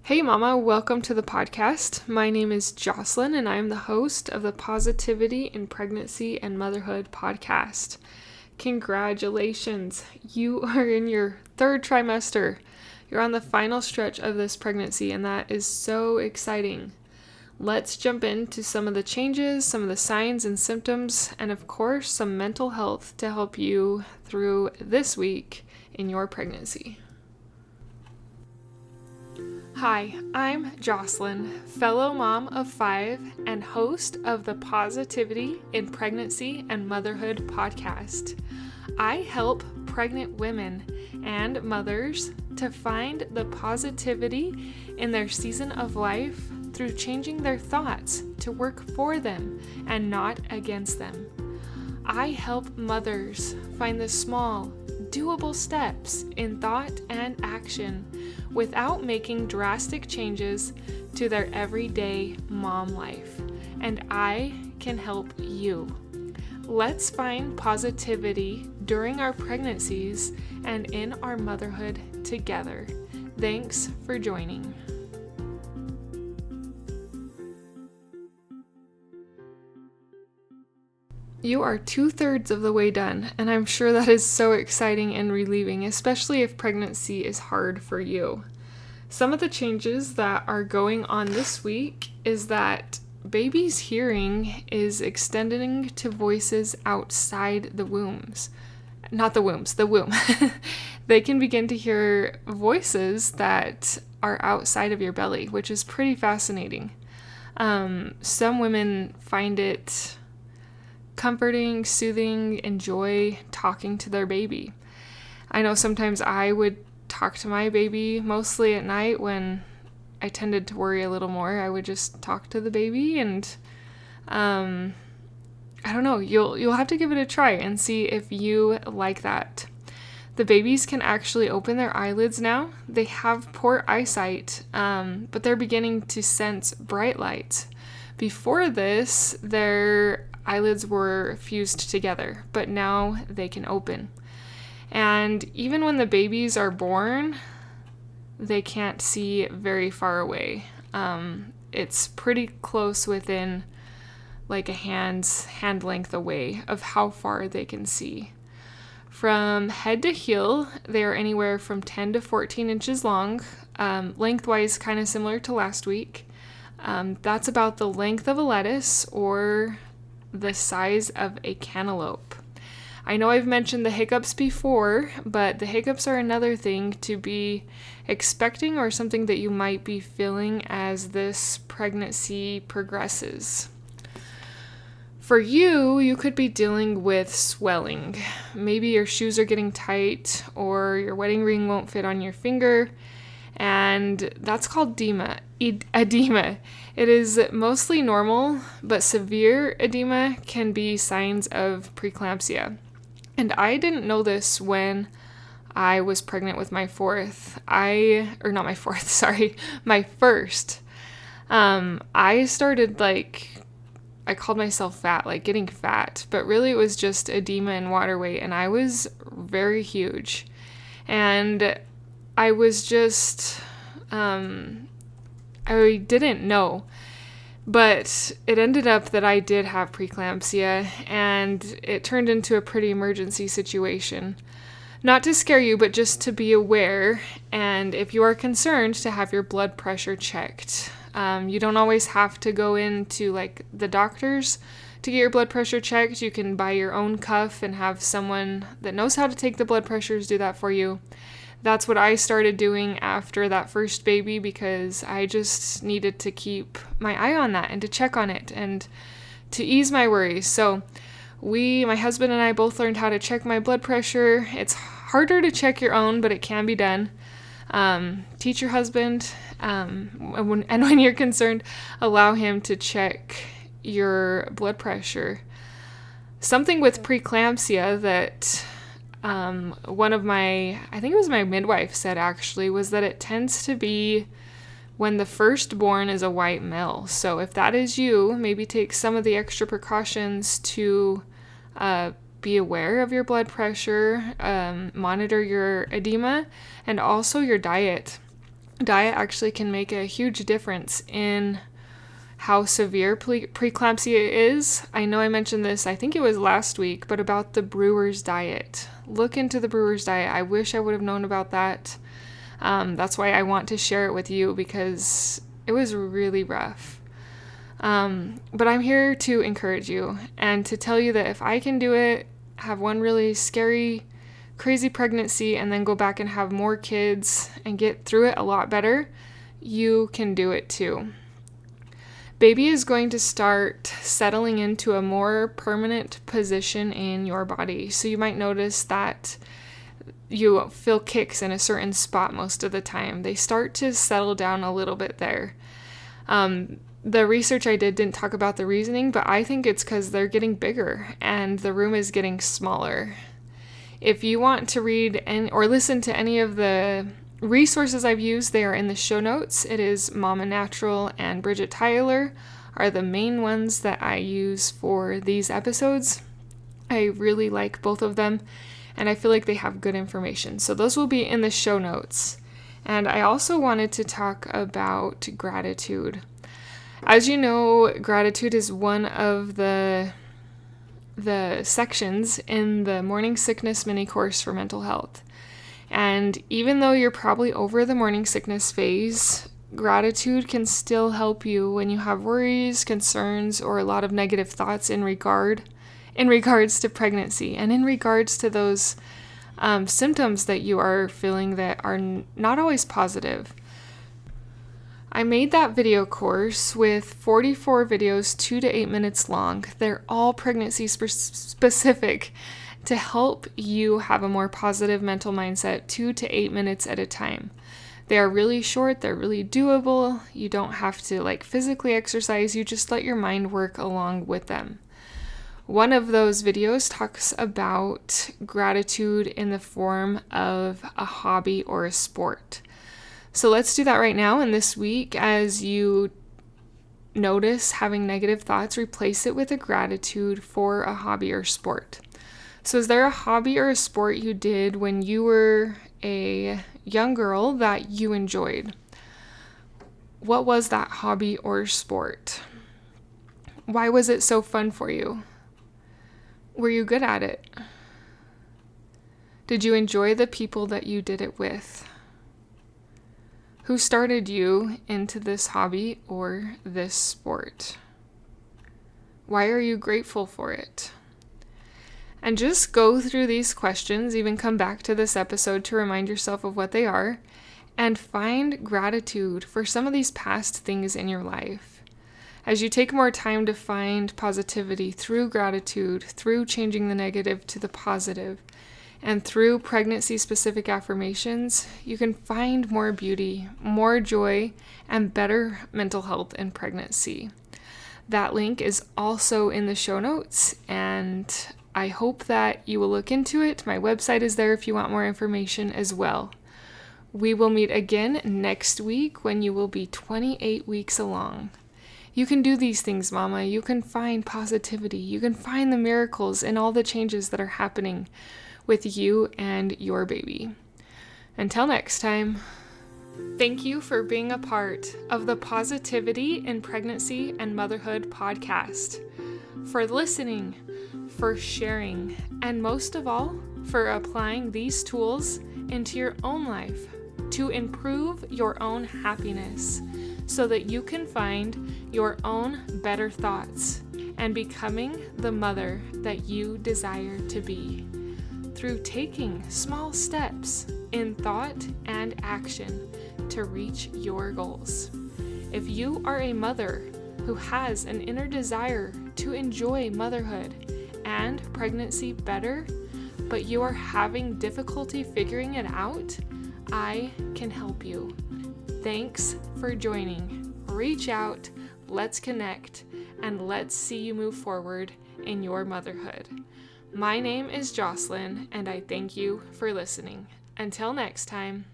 Hey Mama, welcome to the podcast. My name is Jocelyn and I am the host of the Positivity in Pregnancy and Motherhood podcast. Congratulations, you are in your third trimester. You're on the final stretch of this pregnancy and that is so exciting. Let's jump into some of the changes, some of the signs and symptoms, and of course some mental health to help you through this week in your pregnancy. Hi, I'm Jocelyn, fellow mom of 5 and host of the Positivity in Pregnancy and Motherhood podcast. I help pregnant women and mothers to find the positivity in their season of life through changing their thoughts to work for them and not against them. I help mothers find the small, doable steps in thought and action without making drastic changes to their everyday mom life. And I can help you. Let's find positivity during our pregnancies and in our motherhood together. Thanks for joining. You are 2/3 of the way done, and I'm sure that is so exciting and relieving, especially if pregnancy is hard for you. Some of the changes that are going on this week is that baby's hearing is extending to voices outside the wombs. Not the wombs, the womb. They can begin to hear voices that are outside of your belly, which is pretty fascinating. Some women find it comforting, soothing, enjoy talking to their baby. I know sometimes I would talk to my baby mostly at night when I tended to worry a little more. I would just talk to the baby and I don't know, you'll have to give it a try and see if you like that. The babies can actually open their eyelids now. They have poor eyesight, but they're beginning to sense bright light. Before this, their eyelids were fused together, but now they can open. And even when the babies are born, they can't see very far away. It's pretty close within like a hand length away of how far they can see. From head to heel, they are anywhere from 10 to 14 inches long, lengthwise kind of similar to last week. That's about the length of a lettuce or the size of a cantaloupe. I know I've mentioned the hiccups before, but the hiccups are another thing to be expecting or something that you might be feeling as this pregnancy progresses. For you, you could be dealing with swelling. Maybe your shoes are getting tight or your wedding ring won't fit on your finger, and that's called edema. It is mostly normal, but severe edema can be signs of preeclampsia. And I didn't know this when I was pregnant with my first. I started I called myself fat, getting fat, but really it was just edema and water weight, and I was very huge. And I was just, I didn't know, but it ended up that I did have preeclampsia, and it turned into a pretty emergency situation. Not to scare you, but just to be aware, and if you are concerned, to have your blood pressure checked. You don't always have to go into the doctors to get your blood pressure checked. You can buy your own cuff and have someone that knows how to take the blood pressures do that for you. That's what I started doing after that first baby because I just needed to keep my eye on that and to check on it and to ease my worries. So my husband and I both learned how to check my blood pressure. It's harder to check your own, but it can be done. Teach your husband, and when you're concerned, allow him to check your blood pressure. Something with preeclampsia that I think it was my midwife said actually, was that it tends to be when the firstborn is a white male. So if that is you, maybe take some of the extra precautions to be aware of your blood pressure, monitor your edema, and also your diet. diet actually can make a huge difference in how severe preeclampsia is. I know I mentioned this, I think it was last week, but about the brewer's diet. Look into the brewer's diet. I wish I would have known about that. That's why I want to share it with you, because it was really rough. But I'm here to encourage you and to tell you that if I can do it, have one really scary, crazy pregnancy, and then go back and have more kids and get through it a lot better, you can do it too. Baby is going to start settling into a more permanent position in your body. So you might notice that you feel kicks in a certain spot most of the time. They start to settle down a little bit there. The research I did didn't talk about the reasoning, but I think it's because they're getting bigger and the room is getting smaller. If you want to read or listen to any of the resources I've used, they are in the show notes. It is Mama Natural and Bridget Tyler are the main ones that I use for these episodes. I really like both of them, and I feel like they have good information. So those will be in the show notes. And I also wanted to talk about gratitude. As you know, gratitude is one of the sections in the Morning Sickness mini course for mental health. And even though you're probably over the morning sickness phase, gratitude can still help you when you have worries, concerns, or a lot of negative thoughts in regards to pregnancy and in regards to those symptoms that you are feeling that are not always positive. I made that video course with 44 videos, 2 to 8 minutes long. They're all pregnancy specific to help you have a more positive mental mindset 2 to 8 minutes at a time. They are really short, they're really doable. You don't have to physically exercise, you just let your mind work along with them. One of those videos talks about gratitude in the form of a hobby or a sport. So let's do that right now. And this week, as you notice having negative thoughts, replace it with a gratitude for a hobby or sport. So is there a hobby or a sport you did when you were a young girl that you enjoyed? What was that hobby or sport? Why was it so fun for you? Were you good at it? Did you enjoy the people that you did it with? Who started you into this hobby or this sport? Why are you grateful for it? And just go through these questions, even come back to this episode to remind yourself of what they are, and find gratitude for some of these past things in your life. As you take more time to find positivity through gratitude, through changing the negative to the positive, and through pregnancy-specific affirmations, you can find more beauty, more joy, and better mental health in pregnancy. That link is also in the show notes, and I hope that you will look into it. My website is there if you want more information as well. We will meet again next week when you will be 28 weeks along. You can do these things, Mama. You can find positivity. You can find the miracles in all the changes that are happening with you and your baby. Until next time, thank you for being a part of the Positivity in Pregnancy and Motherhood podcast, for listening, for sharing, and most of all, for applying these tools into your own life to improve your own happiness so that you can find your own better thoughts and becoming the mother that you desire to be through taking small steps in thought and action to reach your goals. If you are a mother who has an inner desire to enjoy motherhood and pregnancy better, but you are having difficulty figuring it out, I can help you. Thanks for joining. Reach out, let's connect, and let's see you move forward in your motherhood. My name is Jocelyn, and I thank you for listening. Until next time.